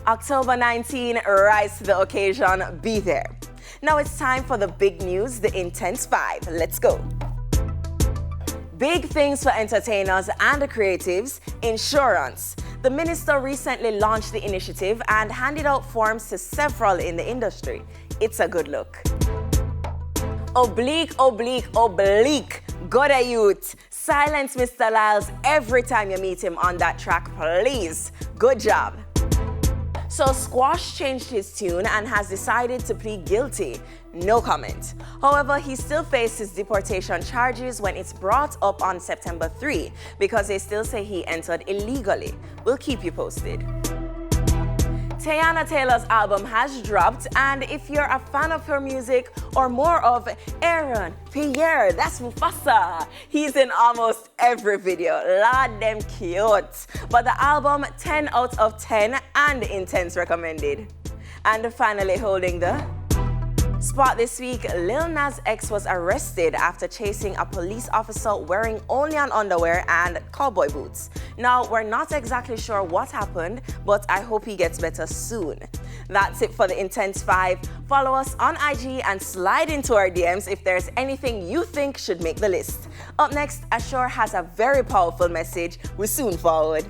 October 19, rise to the occasion, be there. Now it's time for the big news, the Intense 5. Let's go. Big things for entertainers and the creatives, insurance. The minister recently launched the initiative and handed out forms to several in the industry. It's a good look. Oblique, oblique, oblique. Gotta youth. Silence Mr. Lyles every time you meet him on that track, please. Good job. So Squash changed his tune and has decided to plead guilty. No comment. However, he still faces deportation charges when it's brought up on September 3 because they still say he entered illegally. We'll keep you posted. Teyana Taylor's album has dropped, and if you're a fan of her music or more of Aaron, Pierre, that's Mufasa. He's in almost every video. Lord, them cute. But the album, 10 out of 10 and Intense recommended. And finally holding the spot this week, Lil Nas X was arrested after chasing a police officer wearing only an underwear and cowboy boots. Now, we're not exactly sure what happened, but I hope he gets better soon. That's it for the Intense 5. Follow us on IG and slide into our DMs if there's anything you think should make the list. Up next, Ashore has a very powerful message. We'll soon forward.